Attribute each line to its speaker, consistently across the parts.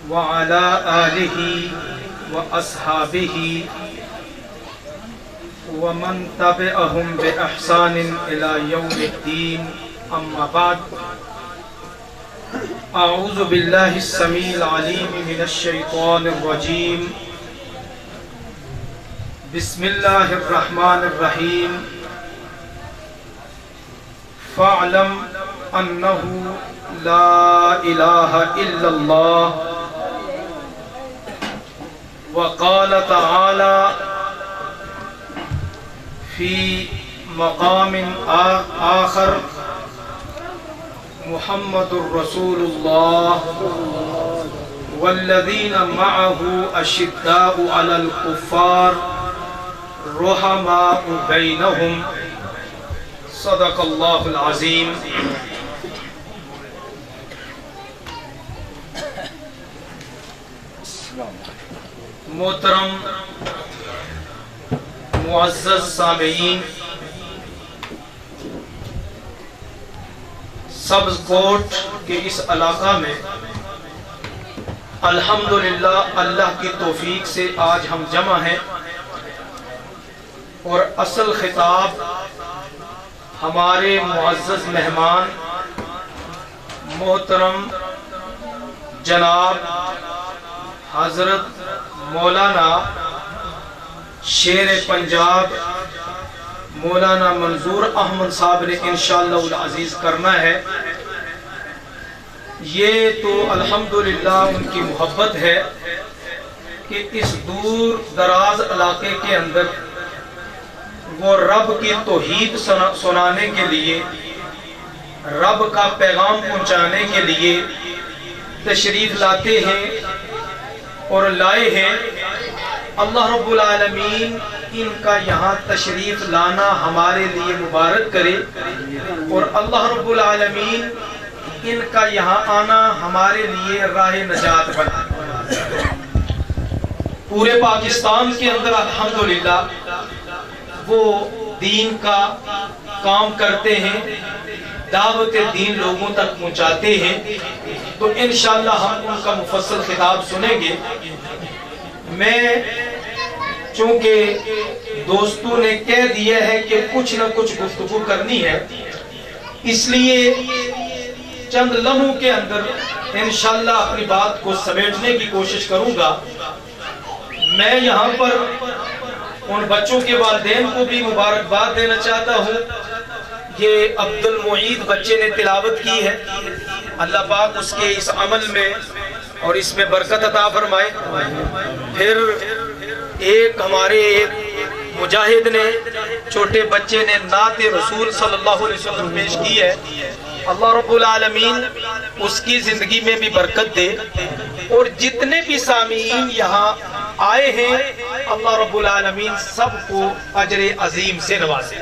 Speaker 1: وعلى آله وأصحابه ومن تبعهم بإحسان إلى يوم الدين أما بعد أعوذ بالله السميع العليم من الشيطان الرجيم بسم الله الرحمن الرحيم فاعلم أنه لا إله إلا الله وقال تعالى في مقام آخر محمد رسول الله والذين معه أشداء على الكفار رحماء بينهم صدق الله العظيم. محترم معزز سامعین، سبز کوٹ کے اس علاقہ میں الحمدللہ اللہ کی توفیق سے آج ہم جمع ہیں اور اصل خطاب ہمارے معزز مہمان محترم جناب حضرت مولانا شیر پنجاب مولانا منظور احمد صاحب نے انشاءاللہ العزیز کرنا ہے. یہ تو الحمدللہ ان کی محبت ہے کہ اس دور دراز علاقے کے اندر وہ رب کی توحید سنانے کے لیے، رب کا پیغام پہنچانے کے لیے تشریف لاتے ہیں اور لائے ہیں. اللہ رب العالمین ان کا یہاں تشریف لانا ہمارے لیے مبارک کرے اور اللہ رب العالمین ان کا یہاں آنا ہمارے لیے راہ نجات بنا. پورے پاکستان کے اندر الحمدللہ وہ دین کا کام کرتے ہیں، دعوت دین لوگوں تک پہنچاتے ہیں. تو انشاءاللہ ہم ان کا مفصل خطاب سنیں گے. میں چونکہ دوستوں نے کہہ دیا ہے کہ کچھ نہ کچھ گفتگو کرنی ہے، اس لیے چند لمحوں کے اندر انشاءاللہ اپنی بات کو سمیٹنے کی کوشش کروں گا. میں یہاں پر ان بچوں کے والدین کو بھی مبارکباد دینا چاہتا ہوں. یہ عبد المعید بچے نے تلاوت کی ہے، اللہ پاک اس کے اس عمل میں اور اس میں برکت عطا فرمائے. پھر ایک ہمارے مجاہد نے، چھوٹے بچے نے نعت رسول صلی اللہ علیہ وسلم پیش کی ہے. اللہ رب العالمین اس کی زندگی میں بھی برکت دے اور جتنے بھی سامعین یہاں آئے ہیں اللہ رب العالمین سب کو اجر عظیم سے نوازے.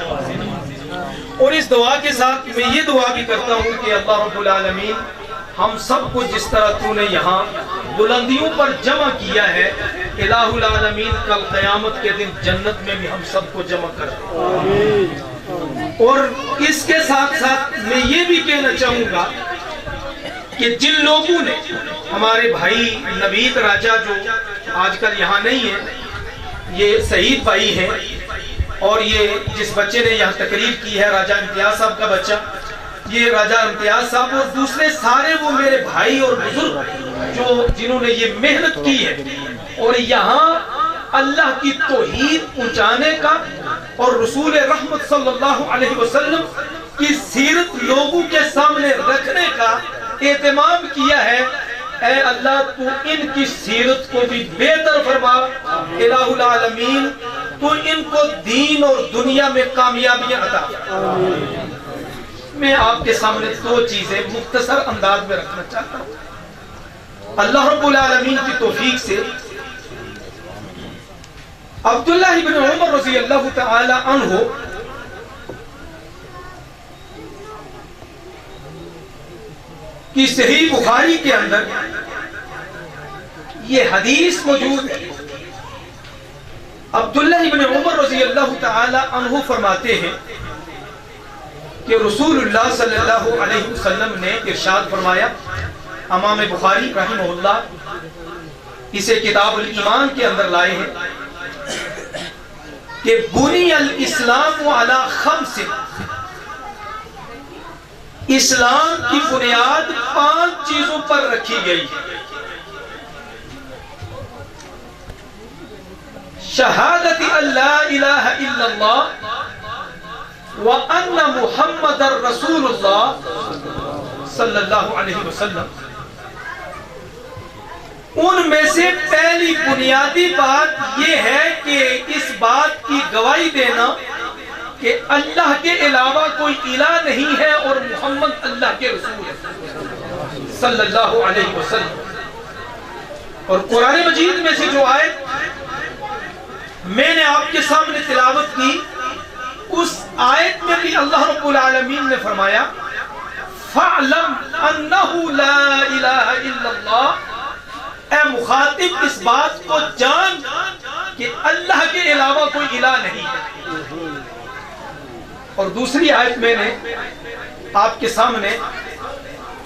Speaker 1: اور اس دعا کے ساتھ میں یہ دعا بھی کرتا ہوں کہ اللہ رب العالمین ہم سب کو جس طرح تو نے یہاں بلندیوں پر جمع کیا ہے، الہ العالمین کل قیامت کے دن جنت میں بھی ہم سب کو جمع کر دے. اور اس کے ساتھ ساتھ میں یہ بھی کہنا چاہوں گا کہ جن لوگوں نے، ہمارے بھائی نوید راجہ جو آج کل یہاں نہیں ہے، یہ شہید بھائی ہیں، اور یہ جس بچے نے یہاں تقریر کی ہے راجہ امتیاز صاحب کا بچہ، یہ راجہ امتیاز صاحب اور دوسرے سارے وہ میرے بھائی اور بزرگ جنہوں نے یہ محنت کی ہے اور یہاں اللہ کی توحید پہنچانے کا اور رسول رحمت صلی اللہ علیہ وسلم کی سیرت لوگوں کے سامنے رکھنے کا اہتمام کیا ہے. اے اللہ تو ان کی سیرت کو بھی بہتر فرما، الہ العالمین تو ان کو دین اور دنیا میں کامیابیاں عطا فرما. میں آپ کے سامنے دو چیزیں مختصر انداز میں رکھنا چاہتا ہوں. اللہ رب العالمین کی توفیق سے عبداللہ ابن عمر رضی اللہ تعالی عنہ کی صحیح بخاری کے اندر یہ حدیث موجود ہے. عبداللہ ابن عمر رضی اللہ تعالی عنہ فرماتے ہیں کہ رسول اللہ صلی اللہ علیہ وسلم نے ارشاد فرمایا، امام بخاری رحمہ اللہ اسے کتاب الایمان کے اندر لائے ہیں کہ بنی الاسلام علی خمس، اسلام کی بنیاد 5 چیزوں پر رکھی گئی ہے۔ شہادت لا الہ الا اللہ وَأَنَّ مُحَمَّدَ رَسُولُ اللَّهِ صلی اللہ علیہ وسلم۔ ان میں سے پہلی بنیادی بات یہ ہے کہ اس بات کی گواہی دینا کہ اللہ کے علاوہ کوئی الہ نہیں ہے اور محمد اللہ کے رسول ہے صلی اللہ علیہ وسلم۔ اور قرآن مجید میں سے جو آیت میں نے آپ کے سامنے تلاوت کی، اس آیت میں بھی اللہ رب العالمین نے فرمایا فَعْلَمْ أَنَّهُ لَا إِلَهَ إِلَّا اللَّهِ، اے مخاطب اس بات کو جان کہ اللہ کے علاوہ کوئی الہ نہیں ہے۔ اور دوسری آیت میں نے آپ کے سامنے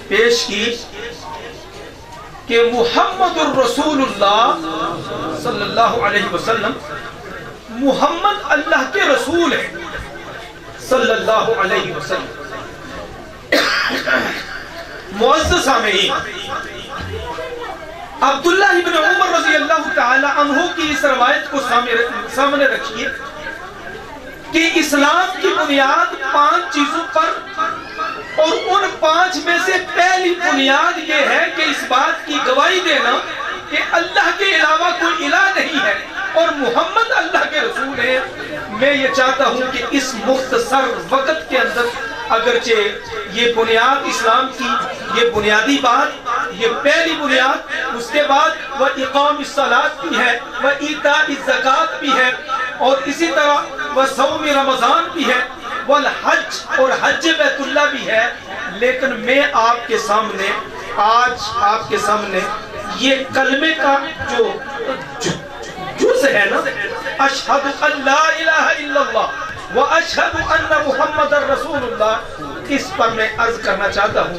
Speaker 1: پیش کی کہ محمد الرسول اللہ صلی اللہ علیہ وسلم، محمد اللہ کے رسول ہے صلی اللہ علیہ وسلم۔ معزز سامعین، عبداللہ ابن عمر رضی اللہ تعالی عنہ کی اس روایت کو سامنے رکھیے کہ اسلام کی بنیاد 5 چیزوں پر، اور ان 5 میں سے پہلی بنیاد یہ ہے کہ اس بات کی گواہی دینا کہ اللہ کے علاوہ کوئی الہ نہیں ہے اور محمد اللہ کے رسول ہے۔ میں یہ چاہتا ہوں کہ اس مختصر وقت کے اندر اگرچہ یہ بنیاد اسلام کی یہ بنیادی بات، یہ پہلی بنیاد، اس کے بعد وہ اقام الصلاۃ بھی ہے، وہ ایتاء الزکوٰۃ بھی ہے، اور اسی طرح وہ صوم رمضان بھی ہے، والحج اور حج بیت اللہ بھی ہے، لیکن میں آپ کے سامنے آج آپ کے سامنے یہ کلمے کا جو جز ہے نا، اشہد ان لا الہ الا اللہ واشہد ان محمد رسول اللہ، اس پر میں عرض کرنا چاہتا ہوں۔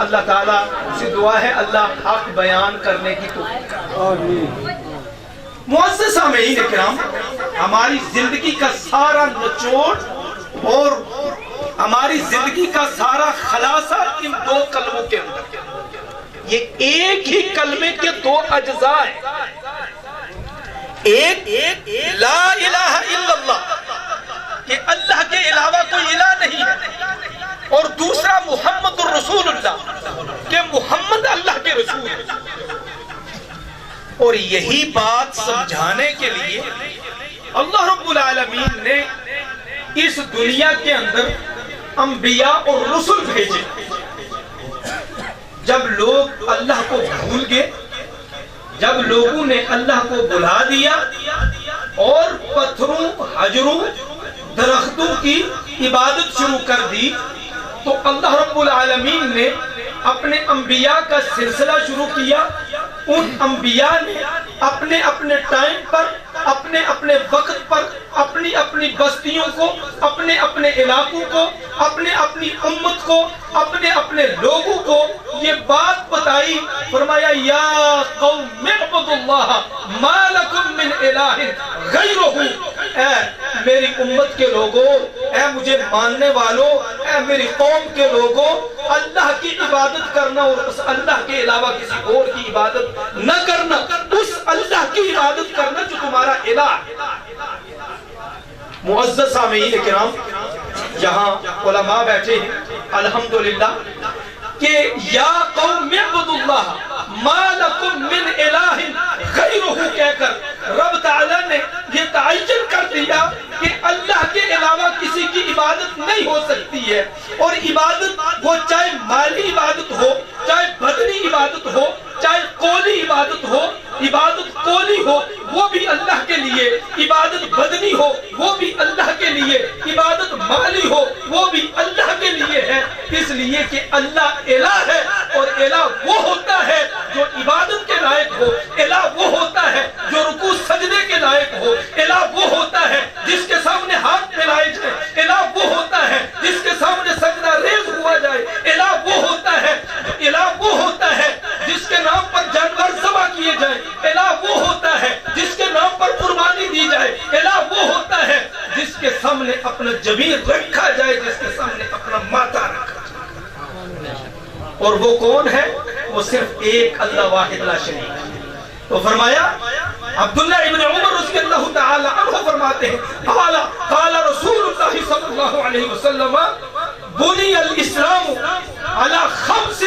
Speaker 1: اللہ تعالیٰ سے دعا ہے اللہ حق بیان کرنے کی توفیق۔ معزز سامعین کرام، ہماری زندگی کا سارا نچوڑ اور ہماری زندگی کا سارا خلاصہ ان 2 کلموں کے اندر، یہ ایک ہی کلمے کے 2 اجزاء ہیں۔ ایک لا الہ الا اللہ کہ اللہ کے علاوہ کوئی الہ نہیں ہے، اور دوسرا محمد الرسول اللہ کہ محمد اللہ کے رسول ہے۔ اور یہی بات سمجھانے کے لیے اللہ رب العالمین نے اس دنیا کے اندر انبیاء اور رسل بھیجے۔ جب لوگ اللہ کو بھول گئے، جب لوگوں نے اللہ کو بلا دیا اور پتھروں، حجروں، درختوں کی عبادت شروع کر دی، تو اللہ رب العالمین نے اپنے انبیاء کا سلسلہ شروع کیا۔ ان انبیاء نے اپنے اپنے ٹائم پر، اپنے اپنے وقت پر، اپنی اپنی بستیوں کو، اپنے اپنے علاقوں کو، اپنے اپنی امت کو، اپنے اپنے لوگوں کو یہ بات بتائی، فرمایا یا قوم اعبدوا اللہ ما لکم من الہ غیرہ، اے میری امت کے لوگوں، اے مجھے ماننے والوں، اے میری قوم کے لوگوں، اللہ کی عبادت کرنا اور اس اللہ کے علاوہ کسی اور کی عبادت نہ کرنا، اس اللہ کی عبادت کرنا جو تمہارا الہ ہے۔ معزز سامعین کرام، یہاں علماء بیٹھے ہیں الحمدللہ، کہ یا قوم اعبدوا اللہ ما لکم من الہ غیرہ کہہ کر رب تعالیٰ نے یہ تعین کر دیا کہ اللہ کے علاوہ کسی کی عبادت نہیں ہو سکتی ہے، اور عبادت وہ چاہے مالی عبادت ہو، چاہے بدنی عبادت ہو، چاہے قولی عبادت ہو، عبادت قولی ہو وہ بھی اللہ کے لیے، عبادت بدنی ہو وہ بھی اللہ کے لیے، عبادت مالی ہو وہ بھی اللہ کے لیے ہے، اس لیے کہ اللہ الہ ہے، اور الہ وہ ہوتا ہے جو عبادت کے لائق ہو، الہ وہ ہوتا ہے جو رکوع سجدے کے لائق ہو، الہ وہ ہوتا ہے جس کے سامنے ہاتھ پھیلائے جائے، الہ وہ ہوتا ہے جس کے سامنے سجدہ ریز ہوا جائے، الہ وہ ہوتا ہے جس کے نام پر جانور ذبح کیا اپنا جبین رکھا جائے جس کے سامنے اپنا ماتھا رکھا جائے. اور وہ کون ہے؟ وہ صرف ایک اللہ واحد لا شریک ہے. تو فرمایا عبداللہ ابن عمر رضی اللہ تعالی عنہ فرماتے ہیں قال رسول اللہ صلی اللہ علیہ وسلم بنی الاسلام علی خمس.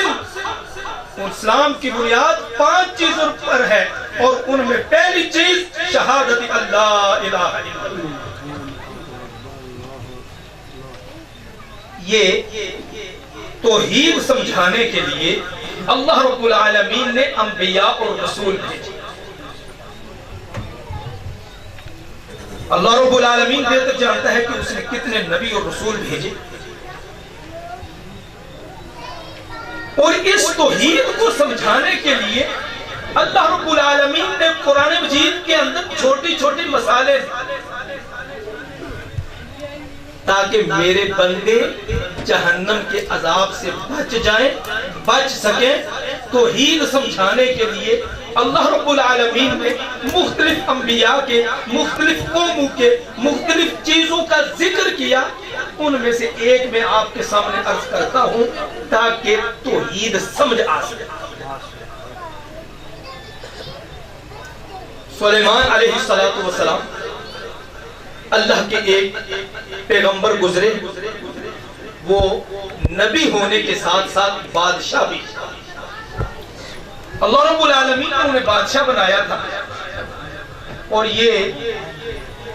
Speaker 1: اسلام کی بنیاد 5 چیزوں پر ہے اور ان میں پہلی چیز شہادت اللہ الہ الا اللہ. یہ توحید سمجھانے کے لیے اللہ رب العالمین نے انبیاء اور رسول بھیجے. اللہ رب العالمین بہتر جانتا ہے کہ اس نے کتنے نبی اور رسول بھیجے. اور اس توحید کو سمجھانے کے لیے اللہ رب العالمین نے قرآن مجید کے اندر چھوٹی چھوٹی مثالیں تاکہ میرے بندے جہنم کے عذاب سے بچ سکیں. توحید سمجھانے کے لیے اللہ رب العالمین نے مختلف انبیاء کے مختلف قوموں کے مختلف چیزوں کا ذکر کیا. ان میں سے ایک میں آپ کے سامنے عرض کرتا ہوں تاکہ توحید سمجھ آ سکے. سلیمان علیہ السلام اللہ کے ایک پیغمبر گزرے. وہ نبی ہونے کے ساتھ ساتھ بادشاہ بھی. اللہ رب العالمین نے انہیں بادشاہ بنایا تھا اور یہ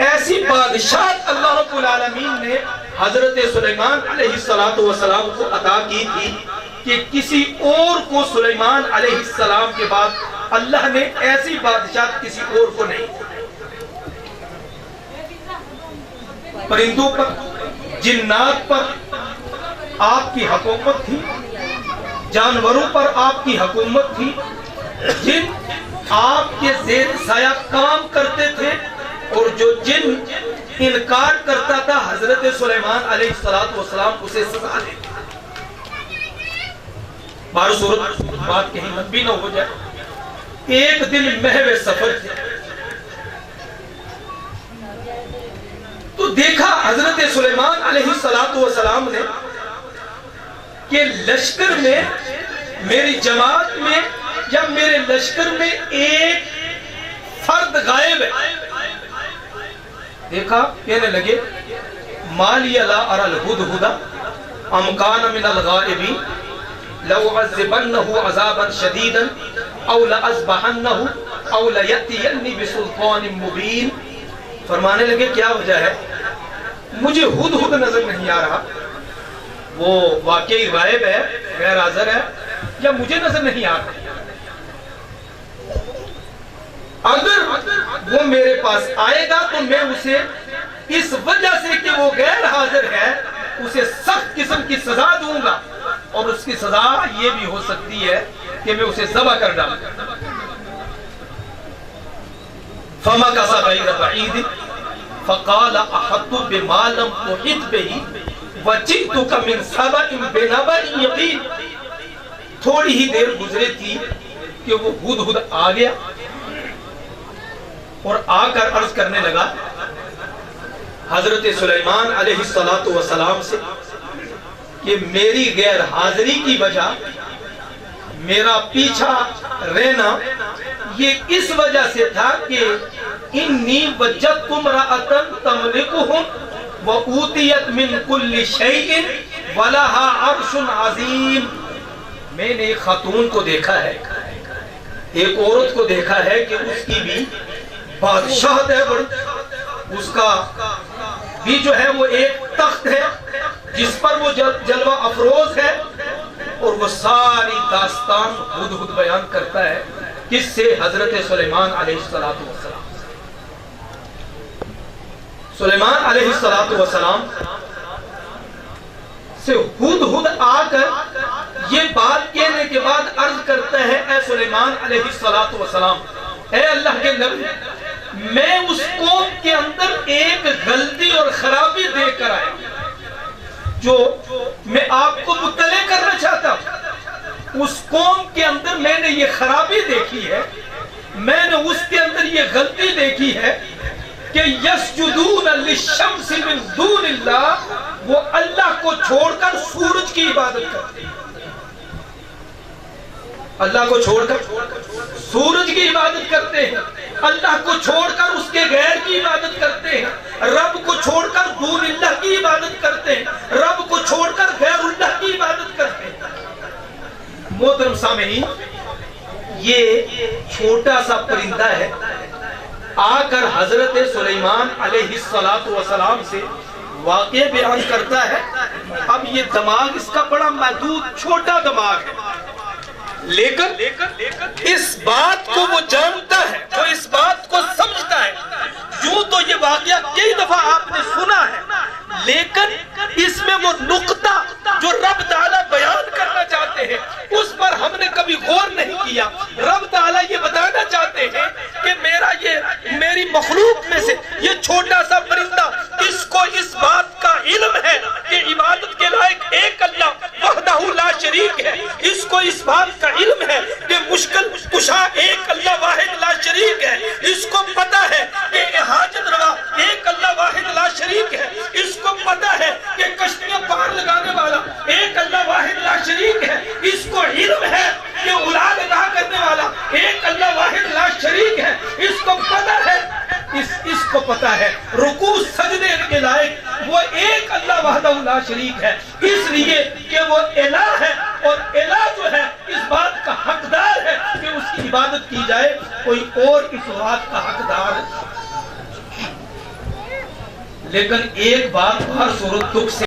Speaker 1: ایسی بادشاہت اللہ رب العالمین نے حضرت سلیمان علیہ السلام کو عطا کی تھی کہ کسی اور کو سلیمان علیہ السلام کے بعد اللہ نے ایسی بادشاہت کسی اور کو نہیں. پرندوں پر جنات پر آپ کی حکومت تھی, جانوروں پر آپ کی حکومت تھی, جن آپ کے زیر سایہ کام کرتے تھے اور جو جن انکار کرتا تھا حضرت سلیمان علیہ السلام اسے سزا دیتے. بارہ صورت بات کہیں لمبی نہ ہو جائے. ایک دن محو سفر تھے تو دیکھا حضرت سلیمان علیہ السلام نے کہ لشکر میں میری جماعت میں یا میرے لشکر میں ایک فرد غائب ہے. دیکھا کہنے لگے مالی لا ارى الہدہد ام کان من الغائبین لو عذبنہ عذابا شدیدا او لأذبحنہ او لیأتینی بسلطان مبین. فرمانے لگے کیا وجہ ہے, مجھے ہدہد نظر نہیں آ رہا, وہ واقعی غائب ہے, غیر حاضر ہے, یا مجھے نظر نہیں آ رہا. اگر وہ میرے پاس آئے گا تو میں اسے اس وجہ سے کہ وہ غیر حاضر ہے اسے سخت قسم کی سزا دوں گا, اور اس کی سزا یہ بھی ہو سکتی ہے کہ میں اسے ذبح کر ڈالوں گا. فَمَكَثَ غَيْرَ بَعِيدٍ فَقَالَ أَحَطْتُ بِمَا لَمْ تُحِطْ بِهِ وَجِئْتُكَ مِنْ سَبَإٍ بِنَبَإٍ يَقِينٍ. تھوڑی ہی دیر گزرے تھی کہ وہ ہدہد آ گیا اور آ کر عرض کرنے لگا حضرت سلیمان علیہ السلام سے کہ میری غیر حاضری کی وجہ, میرا پیچھا رہنا یہ اس وجہ سے تھا کہ انی وجدت امرأۃ تملکہم وأوتیت من کل شیء ولہا عرش عظیم. میں نے ایک خاتون کو دیکھا ہے, ایک عورت کو دیکھا ہے کہ اس کی بھی بادشاہت ہے, اس کا بھی جو ہے وہ ایک تخت ہے جس پر وہ جلوہ افروز ہے, اور وہ ساری داستان ہدہد بیان کرتا ہے. کس سے؟ حضرت سلیمان علیہ السلام. سلیمان علیہ السلام سے ہدہد آ کر یہ بات کہنے کے بعد عرض کرتا ہے اے سلیمان علیہ السلام, اے اللہ کے نبی, میں اس قوم کے اندر ایک غلطی اور خرابی دیکھ کر آیا جو میں آپ کو مطلع کرنا چاہتا ہوں. اس قوم کے اندر میں نے یہ خرابی دیکھی ہے, میں نے اس کے اندر یہ غلطی دیکھی ہے کہ یسجدون للشمس من دون اللہ، وہ اللہ کو چھوڑ کر سورج کی عبادت کرتے ہیں، اللہ کو چھوڑ کر سورج کی عبادت کرتے ہیں، اللہ کو چھوڑ کر اس کے غیر کی عبادت کرتے ہیں، رب کو چھوڑ کر دون اللہ کی عبادت کرتے ہیں، رب کو چھوڑ کر غیر اللہ کی عبادت کرتے ہیں۔ محترم سامعین، یہ چھوٹا سا پرندہ ہے، آ کر حضرت سلیمان علیہ السلام سے واقعہ بیان کرتا ہے۔ اب یہ دماغ اس کا بڑا محدود چھوٹا دماغ ہے، لیکن اس بات کو وہ جانتا ہے، وہ اس بات کو سمجھتا ہے۔ یوں تو یہ واقعہ کئی دفعہ آپ نے سنا ہے، لیکن اس میں وہ نقطہ جو رب تعالیٰ بیان کرنا چاہتے ہیں اس پر ہم نے کبھی غور نہیں کیا۔ رب تعالیٰ یہ بتانا چاہتے ہیں کہ میری مخلوق میں سے یہ چھوٹا سا پرندہ، اس کو اس بات کا علم ہے کہ عبادت کے لائق ایک اللہ وحدہ لا شریک ہے، اس کو اس بات کا علم ہے کہ مشکل کشا ایک اللہ واحد لا شریک ہے، اس کو پتا ہے کہ حاجت روا ایک اللہ واحد لا شریک ہے، اس کو پتا ہے کہ کشتیاں پار لگانے والا ایک اللہ واحد لا شریک ہے، اس کو علم ہے کہ اولاد عطا کرنے والا ایک اللہ واحد لا شریک ہے، اس کو پتا ہے، اس کو پتا ہے رکوع سجدے کے لائق وہ ایک اللہ وحدہ لا شریک ہے، اس لیے کہ وہ الہ ہے، اور الہ جو ہے اس بات کا حقدار ہے کہ اس کی عبادت کی جائے، کوئی اور اس بات کا حقدار ہے۔ لیکن ایک بات ہر صورت دکھ سے